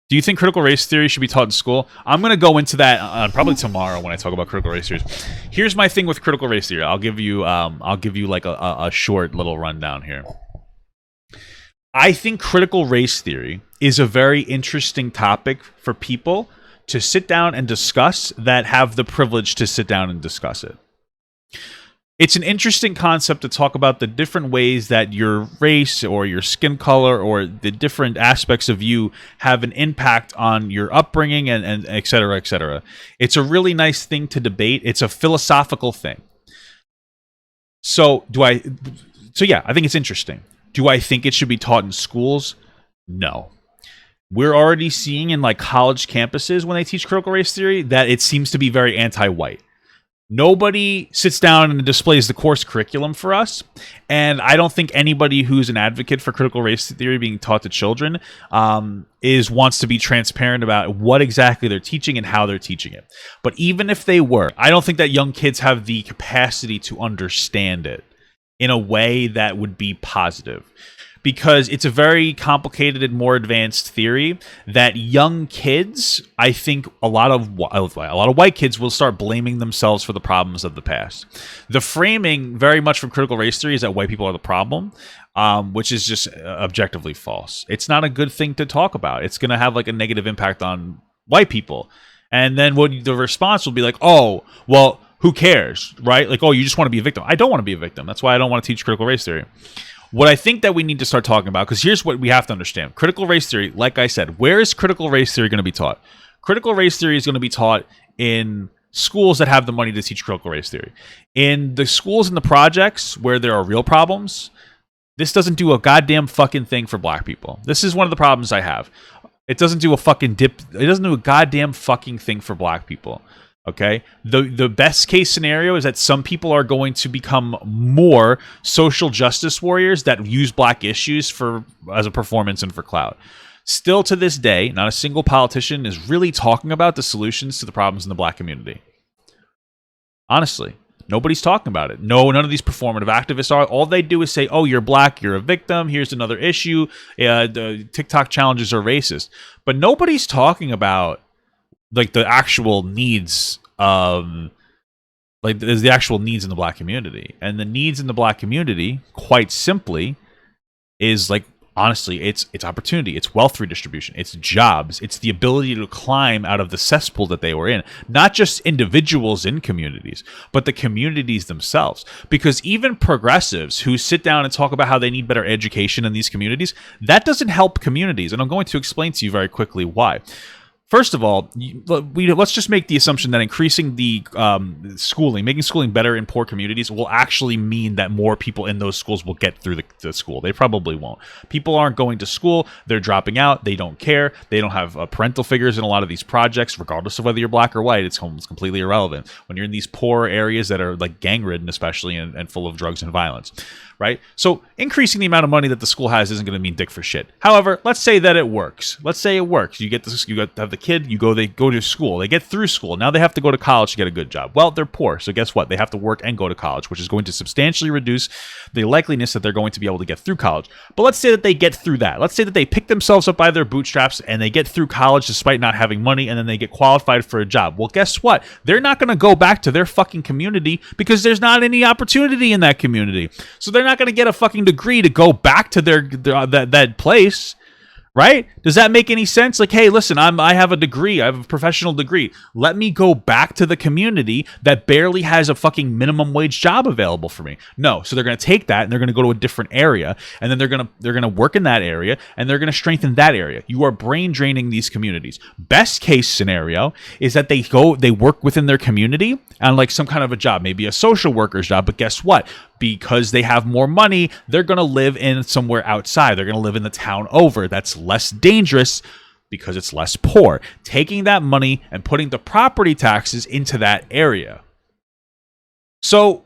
Do you think critical race theory should be taught in school? I'm going to go into that probably tomorrow when I talk about critical race theories. Here's my thing with critical race theory. I'll give you like a short little rundown here. I think critical race theory is a very interesting topic for people to sit down and discuss that have the privilege to sit down and discuss it. It's an interesting concept to talk about the different ways that your race or your skin color or the different aspects of you have an impact on your upbringing and et cetera, et cetera. It's a really nice thing to debate. It's a philosophical thing. So yeah, I think it's interesting. Do I think it should be taught in schools? No. We're already seeing in like college campuses when they teach critical race theory that it seems to be very anti-white. Nobody sits down and displays the course curriculum for us, and I don't think anybody who's an advocate for critical race theory being taught to children wants to be transparent about what exactly they're teaching and how they're teaching it. But even if they were, I don't think that young kids have the capacity to understand it in a way that would be positive. Because it's a very complicated and more advanced theory that young kids, I think a lot of white kids will start blaming themselves for the problems of the past. The framing very much from critical race theory is that white people are the problem, which is just objectively false. It's not a good thing to talk about. It's going to have like a negative impact on white people. And then the response will be like, oh, well, who cares, right? Like, oh, you just want to be a victim. I don't want to be a victim. That's why I don't want to teach critical race theory. What I think that we need to start talking about, because here's what we have to understand. Critical race theory, like I said, where is critical race theory going to be taught? Critical race theory is going to be taught in schools that have the money to teach critical race theory. In the schools and the projects where there are real problems, this doesn't do a goddamn fucking thing for black people. This is one of the problems I have. It doesn't do a goddamn fucking thing for black people. Okay, the best case scenario is that some people are going to become more social justice warriors that use black issues as a performance and for clout. Still to this day, not a single politician is really talking about the solutions to the problems in the black community. Honestly, nobody's talking about it. No, none of these performative activists are. All they do is say, oh, you're black, you're a victim, here's another issue, the TikTok challenges are racist. But nobody's talking about like the actual needs there's the actual needs in the black community. And the needs in the black community, quite simply, is like, honestly, it's opportunity, it's wealth redistribution, it's jobs, it's the ability to climb out of the cesspool that they were in. Not just individuals in communities, but the communities themselves. Because even progressives who sit down and talk about how they need better education in these communities, that doesn't help communities. And I'm going to explain to you very quickly why. First of all, let's just make the assumption that increasing the making schooling better in poor communities will actually mean that more people in those schools will get through the school. They probably won't. People aren't going to school. They're dropping out. They don't care. They don't have parental figures in a lot of these projects, regardless of whether you're black or white. It's completely irrelevant. When you're in these poor areas that are like gang-ridden, especially, and full of drugs and violence. Right? So increasing the amount of money that the school has isn't going to mean dick for shit. However, let's say that it works. Let's say it works. You got to have the kid, they go to school. They get through school. Now they have to go to college to get a good job. Well, they're poor. So guess what? They have to work and go to college, which is going to substantially reduce the likeliness that they're going to be able to get through college. But let's say that they get through that. Let's say that they pick themselves up by their bootstraps and they get through college despite not having money, and then they get qualified for a job. Well, guess what? They're not going to go back to their fucking community because there's not any opportunity in that community. So they're not going to get a fucking degree to go back to that place, right? Does that make any sense? Like, hey, listen, I have a degree, I have a professional degree. Let me go back to the community that barely has a fucking minimum wage job available for me. No, so they're going to take that and they're going to go to a different area, and then they're going to work in that area, and they're going to strengthen that area. You are brain draining these communities. Best case scenario is that they work within their community on like some kind of a job, maybe a social worker's job, but guess what? Because they have more money, they're going to live in somewhere outside. They're going to live in the town over. That's less dangerous because it's less poor. Taking that money and putting the property taxes into that area. So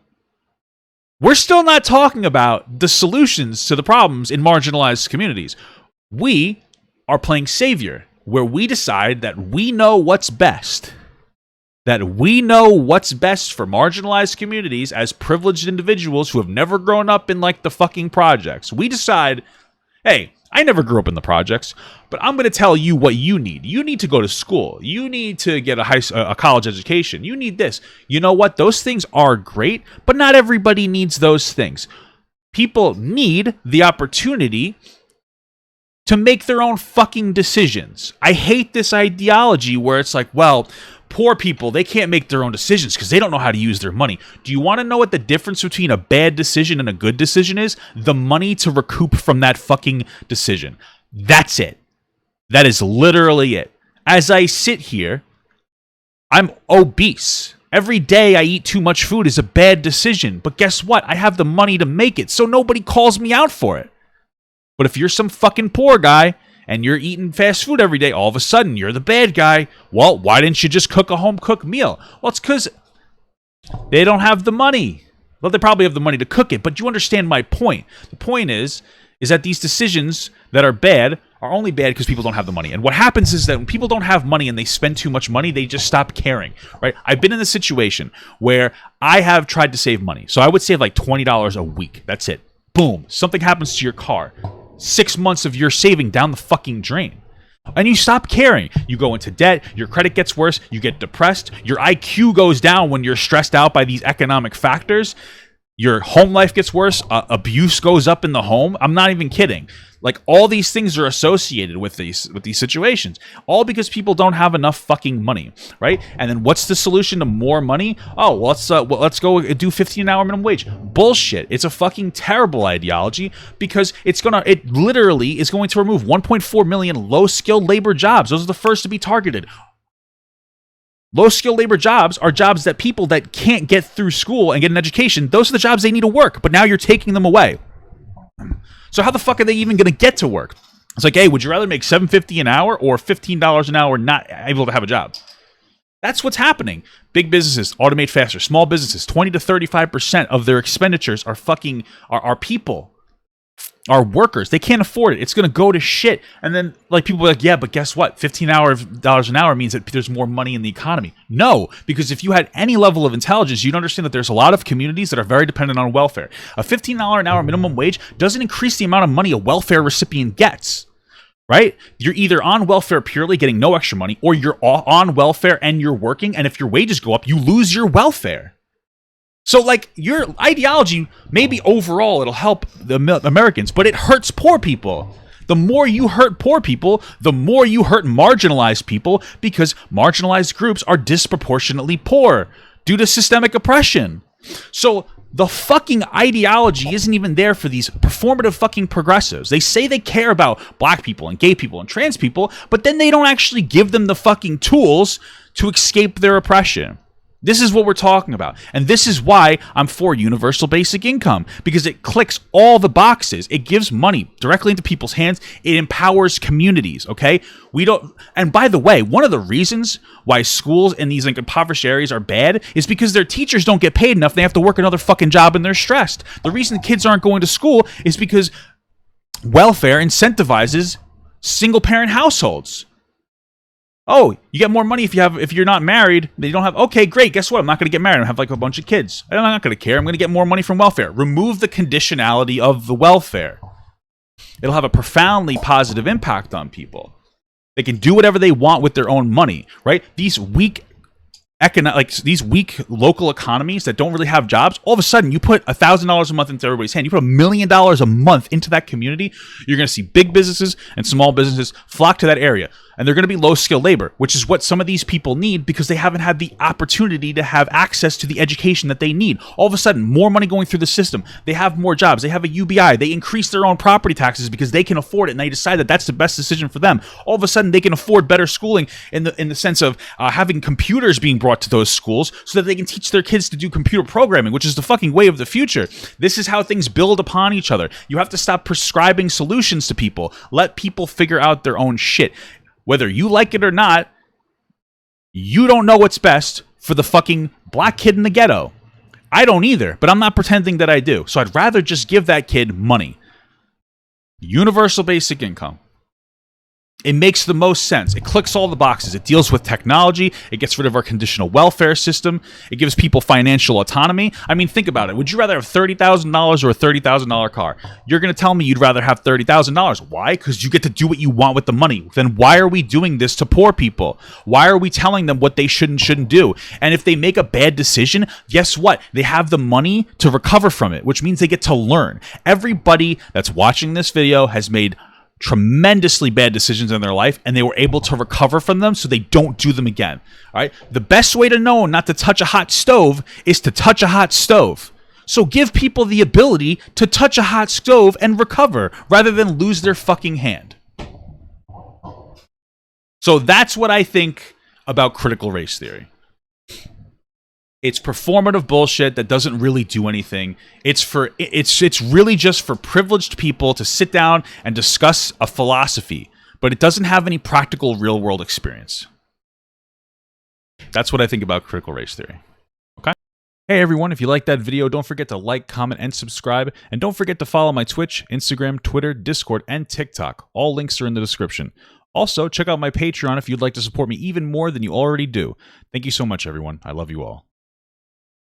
we're still not talking about the solutions to the problems in marginalized communities. We are playing savior, where we decide that we know what's best. That we know what's best for marginalized communities as privileged individuals who have never grown up in like the fucking projects. We decide, hey, I never grew up in the projects, but I'm going to tell you what you need. You need to go to school. You need to get a college education. You need this. You know what? Those things are great, but not everybody needs those things. People need the opportunity to make their own fucking decisions. I hate this ideology where it's like, well, poor people, they can't make their own decisions because they don't know how to use their money. Do you want to know what the difference between a bad decision and a good decision is? The money to recoup from that fucking decision. That's it. That is literally it. As I sit here, I'm obese. Every day I eat too much food is a bad decision. But guess what? I have the money to make it, so nobody calls me out for it. But if you're some fucking poor guy and you're eating fast food every day, all of a sudden you're the bad guy. Well, why didn't you just cook a home-cooked meal? Well, it's because they don't have the money. Well, they probably have the money to cook it, but you understand my point. The point is that these decisions that are bad are only bad because people don't have the money. And what happens is that when people don't have money and they spend too much money, they just stop caring, right? I've been in a situation where I have tried to save money. So I would save like $20 a week. That's it. Boom. Something happens to your car. 6 months of your saving down the fucking drain. And you stop caring. You go into debt, your credit gets worse, you get depressed, your IQ goes down when you're stressed out by these economic factors, your home life gets worse, abuse goes up in the home. I'm not even kidding. Like, all these things are associated with these situations, all because people don't have enough fucking money, right? And then what's the solution to more money? Oh, well, let's go do 15-hour minimum wage. Bullshit. It's a fucking terrible ideology because it literally is going to remove 1.4 million low-skilled labor jobs. Those are the first to be targeted. Low-skilled labor jobs are jobs that people that can't get through school and get an education, those are the jobs they need to work, but now you're taking them away. So how the fuck are they even going to get to work? It's like, hey, would you rather make $7.50 an hour or $15 an hour not able to have a job? That's what's happening. Big businesses automate faster. Small businesses, 20 to 35% of their expenditures are people. Are workers. They can't afford it. It's going to go to shit. And then, like, people are like, yeah, but guess what? $15 an hour means that there's more money in the economy. No, because if you had any level of intelligence, you'd understand that there's a lot of communities that are very dependent on welfare. A $15 an hour minimum wage doesn't increase the amount of money a welfare recipient gets, right? You're either on welfare purely, getting no extra money, or you're on welfare and you're working, and if your wages go up, you lose your welfare. So, like, your ideology, maybe overall it'll help the Americans, but it hurts poor people. The more you hurt poor people, the more you hurt marginalized people, because marginalized groups are disproportionately poor due to systemic oppression. So, the fucking ideology isn't even there for these performative fucking progressives. They say they care about black people and gay people and trans people, but then they don't actually give them the fucking tools to escape their oppression. This is what we're talking about. And this is why I'm for universal basic income, because it clicks all the boxes. It gives money directly into people's hands. It empowers communities, okay? And by the way, one of the reasons why schools in these, like, impoverished areas are bad is because their teachers don't get paid enough. They have to work another fucking job and they're stressed. The reason kids aren't going to school is because welfare incentivizes single parent households. Oh, you get more money if you're not married. They don't have. Okay, great. Guess what? I'm not going to get married. I have like a bunch of kids. I'm not going to care. I'm going to get more money from welfare. Remove the conditionality of the welfare. It'll have a profoundly positive impact on people. They can do whatever they want with their own money, right? These weak local economies that don't really have jobs, all of a sudden you put $1,000 a month into everybody's hand. You put $1 million a month into that community. You're going to see big businesses and small businesses flock to that area. And they're going to be low-skilled labor, which is what some of these people need because they haven't had the opportunity to have access to the education that they need. All of a sudden, more money going through the system. They have more jobs. They have a UBI. They increase their own property taxes because they can afford it, and they decide that that's the best decision for them. All of a sudden, they can afford better schooling in the sense of having computers being brought to those schools so that they can teach their kids to do computer programming, which is the fucking way of the future. This is how things build upon each other. You have to stop prescribing solutions to people. Let people figure out their own shit. Whether you like it or not, you don't know what's best for the fucking black kid in the ghetto. I don't either, but I'm not pretending that I do. So I'd rather just give that kid money. Universal basic income. It makes the most sense. It clicks all the boxes. It deals with technology. It gets rid of our conditional welfare system. It gives people financial autonomy. I mean, think about it. Would you rather have $30,000 or a $30,000 car? You're going to tell me you'd rather have $30,000. Why? Because you get to do what you want with the money. Then why are we doing this to poor people? Why are we telling them what they should and shouldn't do? And if they make a bad decision, guess what? They have the money to recover from it, which means they get to learn. Everybody that's watching this video has made tremendously bad decisions in their life, and they were able to recover from them so they don't do them again. All right. The best way to know not to touch a hot stove is to touch a hot stove. So give people the ability to touch a hot stove and recover rather than lose their fucking hand. So that's what I think about critical race theory. It's performative bullshit that doesn't really do anything. It's really just for privileged people to sit down and discuss a philosophy, but it doesn't have any practical real world experience. That's what I think about critical race theory. Okay? Hey everyone, if you liked that video, don't forget to like, comment, and subscribe. And don't forget to follow my Twitch, Instagram, Twitter, Discord, and TikTok. All links are in the description. Also, check out my Patreon if you'd like to support me even more than you already do. Thank you so much, everyone. I love you all.